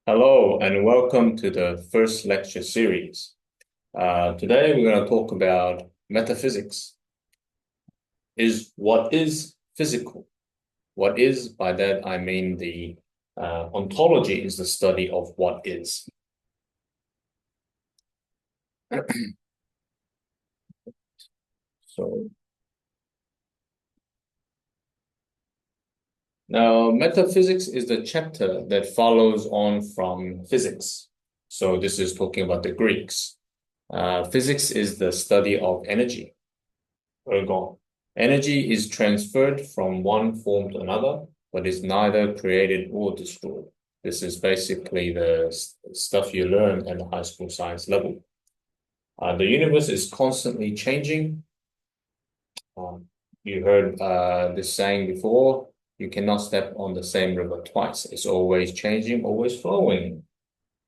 Hello and welcome to the first lecture series. Today we're going to talk about metaphysics. What is physical? What is, by that I mean the ontology is the study of what is. So now metaphysics is the chapter that follows on from physics. So this is talking about the Greeks. Physics is the study of energy. Ergon. Energy is transferred from one form to another, but is neither created or destroyed. This is basically the stuff you learn at the high school science level. The universe is constantly changing. You heard this saying before, you cannot step on the same river twice. It's always changing, always flowing.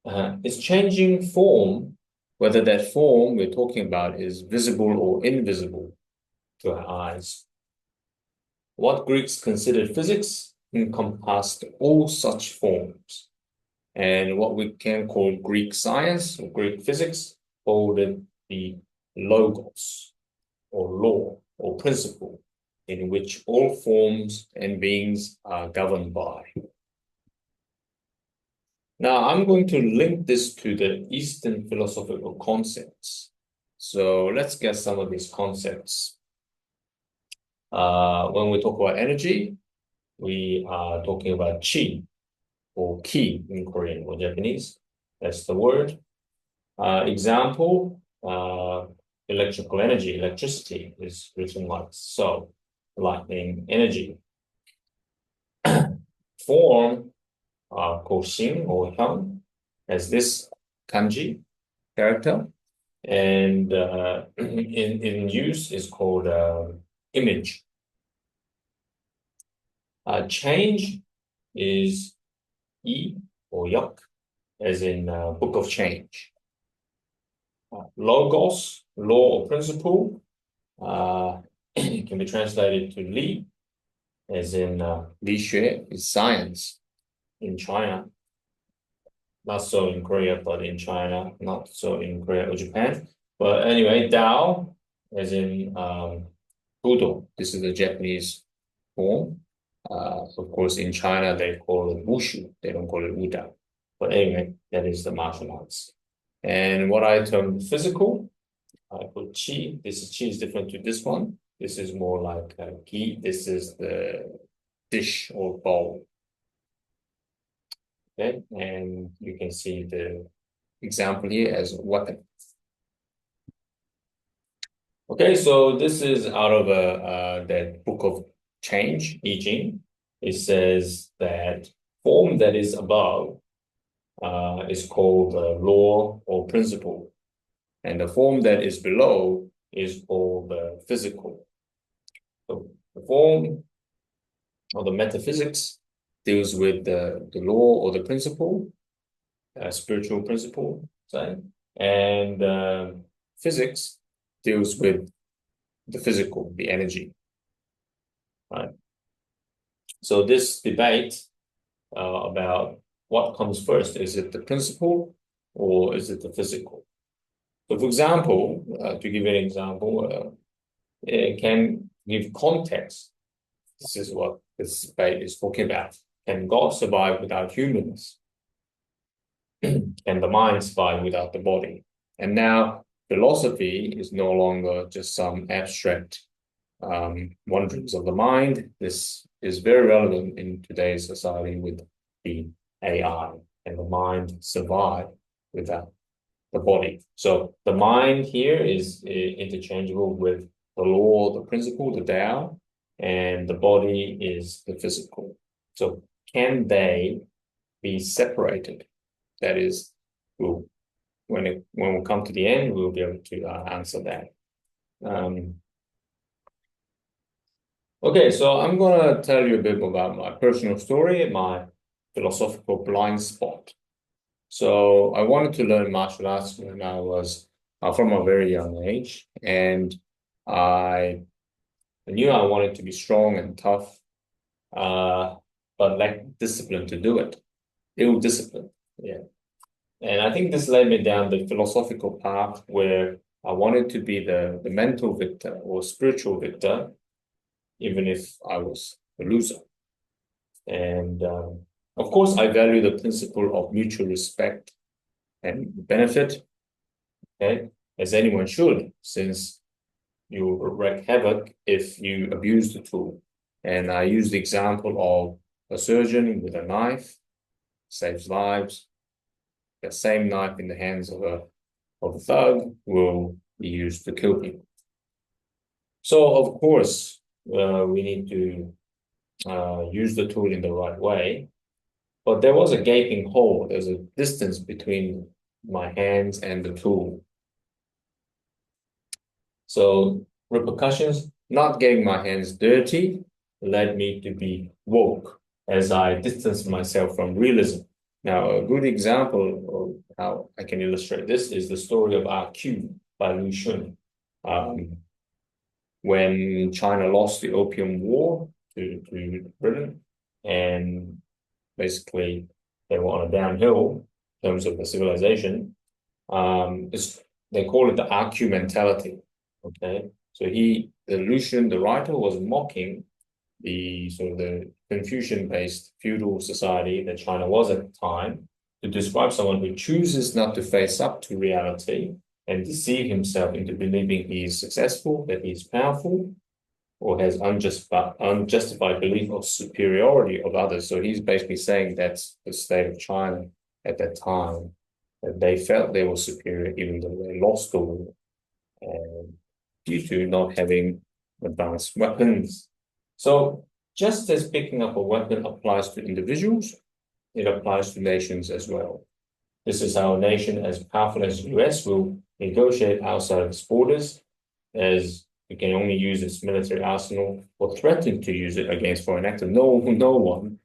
It's changing form, whether that form we're talking about is visible or invisible to our eyes. What Greeks considered physics encompassed all such forms, and what we can call Greek science or Greek physics called it the logos or law or principle in which all forms and beings are governed by. Now, I'm going to link this to the Eastern philosophical concepts. So let's get some of these concepts. When we talk about energy, we are talking about chi or ki in Korean or Japanese. That's the word. Example, electrical energy, electricity is written like so, lightning energy. Form, koshin or hyun, as this kanji character. And in use is called image. Change is E or Yok, as in book of change. Logos, law or principle, can be translated to Li, as in Li Xue is science in China. Not so in Korea, but in China, not so in Korea or Japan. But anyway, Dao, as in Budo. This is the Japanese form. Of course, in China, they call it Wushu. They don't call it Wuda. But anyway, that is the martial arts. And what I term physical, I put Qi. This Qi is different to this one. This is more like Qi. This is the dish or bowl. Okay, and you can see the example here as weapon. Okay, so this is out of that book of change, I Ching. It says that form that is above is called law or principle, and the form that is below is called physical. So the form or the metaphysics deals with the law or the principle, spiritual principle, say, and physics deals with the physical, the energy, right? So this debate about what comes first, is it the principle or is it the physical? So for example, to give an example, it can give context. This is what this debate is talking about. Can God survive without humans? Can the mind survive without the body? And now philosophy is no longer just some abstract wanderings of the mind. This is very relevant in today's society with the AI and the mind survive without the body. So the mind here is interchangeable with the law, the principle, the Tao, and the body is the physical. So can they be separated? That is, when we come to the end, we'll be able to answer that. Okay, so I'm gonna tell you a bit about my personal story, my philosophical blind spot. So I wanted to learn martial arts when I was from a very young age, and I knew I wanted to be strong and tough, but lacked discipline to do it. Ill discipline. Yeah. And I think this led me down the philosophical path where I wanted to be the mental victor or spiritual victor, even if I was the loser. And of course, I value the principle of mutual respect and benefit, okay, as anyone should, since you wreak havoc if you abuse the tool. And I use the example of a surgeon with a knife saves lives. The same knife in the hands of a thug will be used to kill people. So of course, we need to use the tool in the right way. But there was a gaping hole. There's a distance between my hands and the tool. So repercussions, not getting my hands dirty led me to be woke as I distanced myself from realism. Now, a good example of how I can illustrate this is the story of AUKUS by Lu Xun. Um, when China lost the Opium War to Britain, and basically they were on a downhill in terms of the civilization, they call it the AUKUS mentality. Okay, so the Lu Xun, the writer, was mocking the sort of the Confucian-based feudal society that China was at the time to describe someone who chooses not to face up to reality and deceive himself into believing he is successful, that he is powerful, or has unjustified belief of superiority of others. So he's basically saying that's the state of China at that time, that they felt they were superior even though they lost the war, and due to not having advanced weapons. So just as picking up a weapon applies to individuals, it applies to nations as well. This is how a nation as powerful as the US will negotiate outside of its borders, as it can only use its military arsenal or threaten to use it against foreign actors. No one.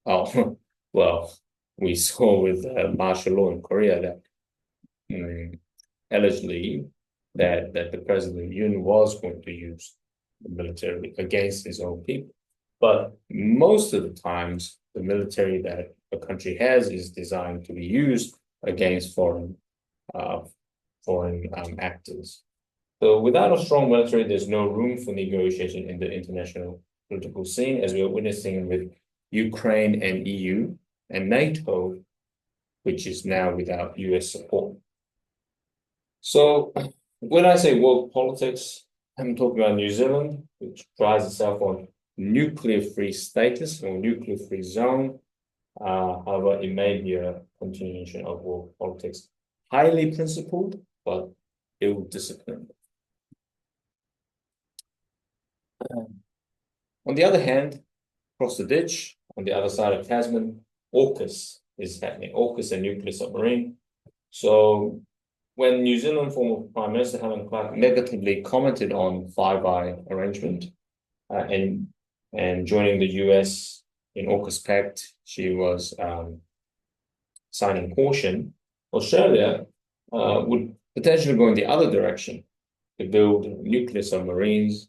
Oh, well, we saw with martial law in Korea that allegedly that the President Yoon was going to use the military against his own people. But most of the times, the military that a country has is designed to be used against uh, foreign actors. So without a strong military, there's no room for negotiation in the international political scene, as we are witnessing with Ukraine and EU and NATO, which is now without US support. So when I say world politics, I'm talking about New Zealand, which prides itself on nuclear-free status or nuclear-free zone. However, it may be a continuation of world politics, highly principled, but ill-disciplined. On the other hand, across the ditch, on the other side of Tasman, AUKUS is happening. AUKUS, a nuclear submarine. So when New Zealand former Prime Minister Helen Clark negatively commented on Five Eye arrangement and joining the US in AUKUS Pact, she was signing caution. Australia would potentially go in the other direction to build nuclear submarines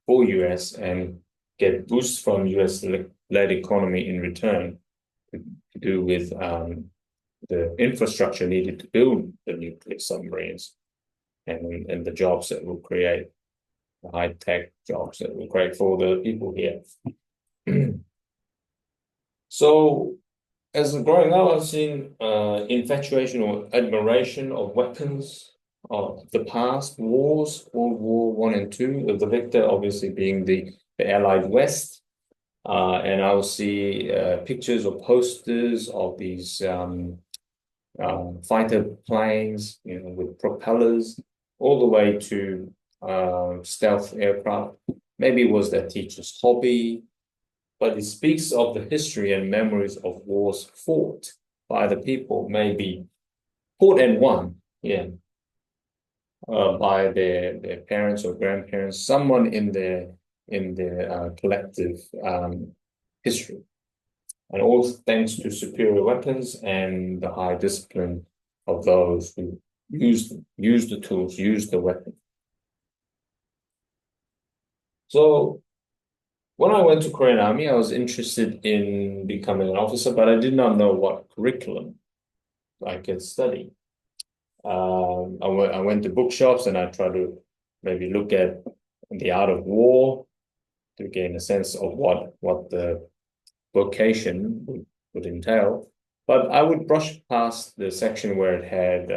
for US and get boosts from US-led economy in return to do with the infrastructure needed to build the nuclear submarines and the jobs that will create, the high-tech jobs that will create for the people here. So as growing up, I've seen infatuation or admiration of weapons of the past wars, World War One and Two, of the victor obviously being the Allied West. And I'll see pictures or posters of these fighter planes, with propellers, all the way to stealth aircraft. Maybe it was their teacher's hobby, but it speaks of the history and memories of wars fought by the people, maybe fought and won, by their parents or grandparents, someone in their collective history. And all thanks to superior weapons and the high discipline of those who use the tools, use the weapon. So when I went to Korean Army, I was interested in becoming an officer, but I did not know what curriculum. I could study. I went to bookshops and I tried to maybe look at the art of war to gain a sense of what the vocation would entail. But I would brush past the section where it had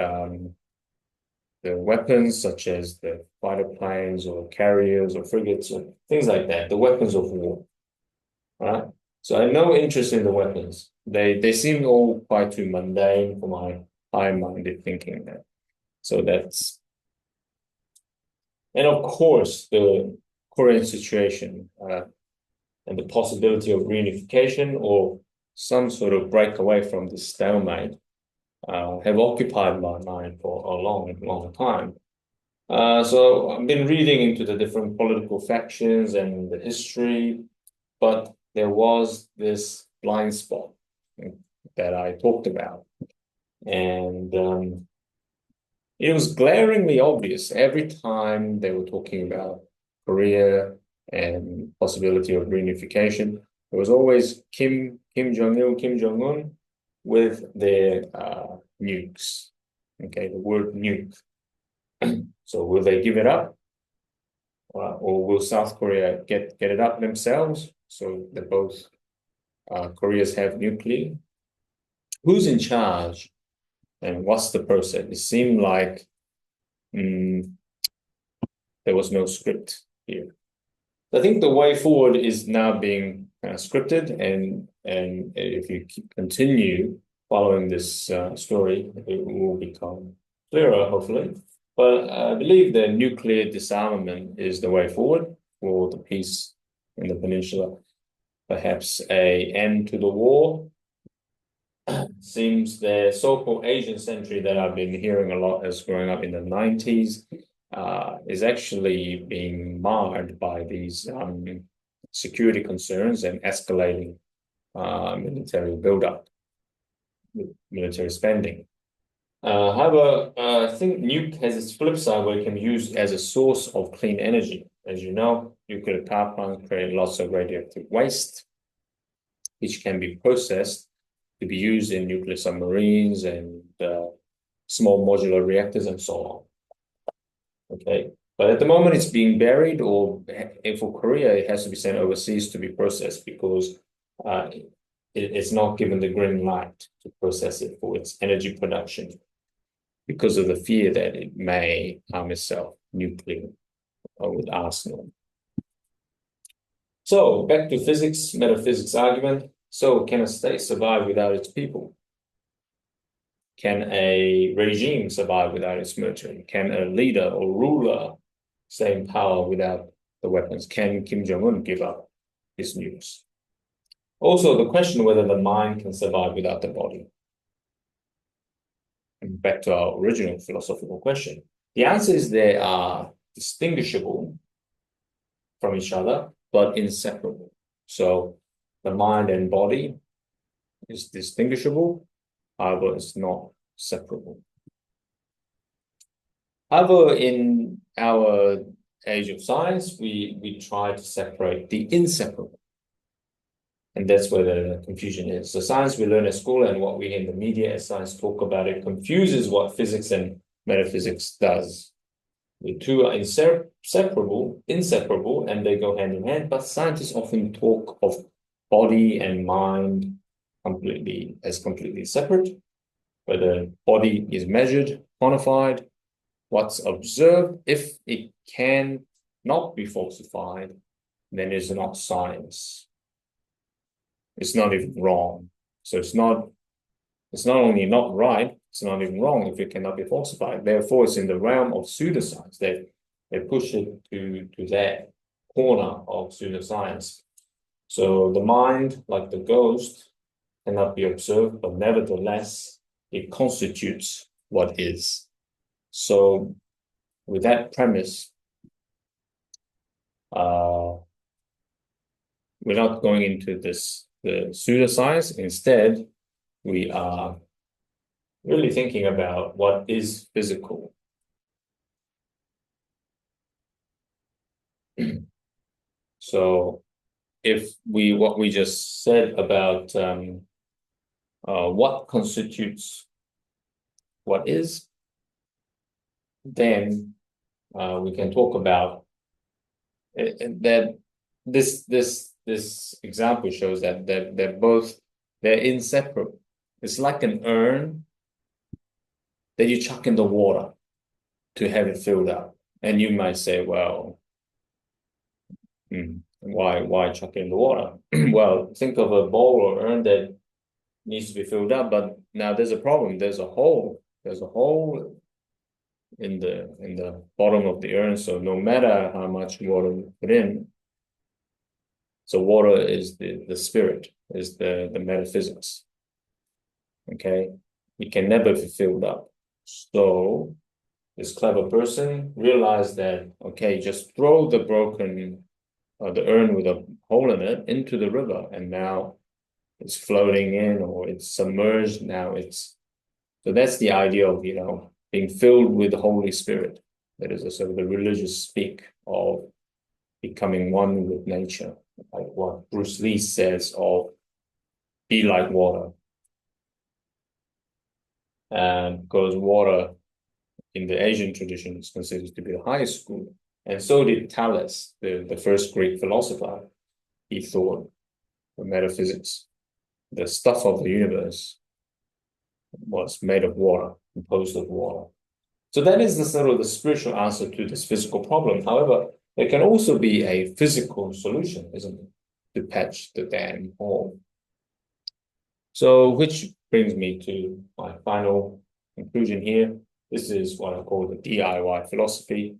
the weapons, such as the fighter planes or carriers or frigates or things like that, the weapons of war. Right? So I had no interest in the weapons. They seem all quite too mundane for my high-minded thinking there. So that's, and of course the Korean situation and the possibility of reunification or some sort of breakaway from the stalemate have occupied my mind for a long, long time. So I've been reading into the different political factions and the history, but there was this blind spot that I talked about. And it was glaringly obvious every time they were talking about Korea and possibility of reunification. There was always Kim Jong-il, Kim Jong-un with their nukes. Okay, the word nuke. So will they give it up? Or will South Korea get it up themselves? So that both Koreas have nuclear. Who's in charge and what's the process? It seemed like there was no script here. I think the way forward is now being scripted, and if you continue following this story, it will become clearer, hopefully. But I believe the nuclear disarmament is the way forward for the peace in the peninsula. Perhaps an end to the war. Seems the so-called Asian century that I've been hearing a lot as growing up in the 90s is actually being marred by these security concerns and escalating military buildup, military spending. However, I think nuke has its flip side where it can be used as a source of clean energy. As you know, nuclear power plants create lots of radioactive waste, which can be processed to be used in nuclear submarines and small modular reactors and so on. Okay, but at the moment it's being buried, or for Korea, it has to be sent overseas to be processed because it's not given the green light to process it for its energy production because of the fear that it may harm itself nuclear or with arsenal. So back to physics, metaphysics argument. So can a state survive without its people? Can a regime survive without its military? Can a leader or ruler stay in power without the weapons? Can Kim Jong-un give up his nukes? Also, the question whether the mind can survive without the body. And back to our original philosophical question. The answer is they are distinguishable from each other, but inseparable. So the mind and body is distinguishable, however, it's not separable. However, in our age of science, we try to separate the inseparable. And that's where the confusion is. So science we learn at school and what we hear in the media as science talk about it confuses what physics and metaphysics does. The two are inseparable, and they go hand in hand, but scientists often talk of body and mind completely separate, where the body is measured, quantified, what's observed. If it can not be falsified, then it's not science. It's not even wrong. So it's not only not right, it's not even wrong if it cannot be falsified. Therefore, it's in the realm of pseudoscience. They push it to that corner of pseudoscience. So the mind, like the ghost, cannot be observed, but nevertheless, it constitutes what is. So with that premise, we're not going into the pseudoscience. Instead, we are really thinking about what is physical. So if what we just said about what constitutes what is, then we can talk about that this example shows that they're inseparable. It's like an urn that you chuck in the water to have it filled up. And you might say, well, why chuck in the water? Well, think of a bowl or urn that needs to be filled up, but now there's a problem. There's a hole. There's a hole in the bottom of the urn. So no matter how much water we put in, so water is the spirit, is the metaphysics. Okay, it can never be filled up. So this clever person realized that, okay, just throw the the urn with a hole in it into the river, and now it's floating in, or it's submerged. So that's the idea of, being filled with the Holy Spirit. That is a sort of the religious speak of becoming one with nature, like what Bruce Lee says of be like water. And because water in the Asian tradition is considered to be the highest school. And so did Thales, the first Greek philosopher. He thought the metaphysics, the stuff of the universe, was made of water, composed of water. So that is the sort of the spiritual answer to this physical problem. However, there can also be a physical solution, isn't it, to patch the damn hole. So, which brings me to my final conclusion here. This is what I call the DIY philosophy.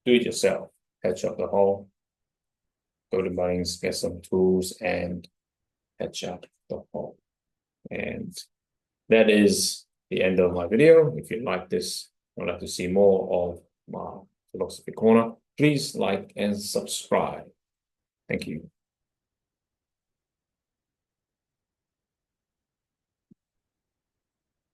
Do it yourself. Patch up the hole. Go to Bunnings, get some tools, and patch up the hole. And that is the end of my video. If you like this, would like to see more of my Philosophy Corner, please like and subscribe. Thank you.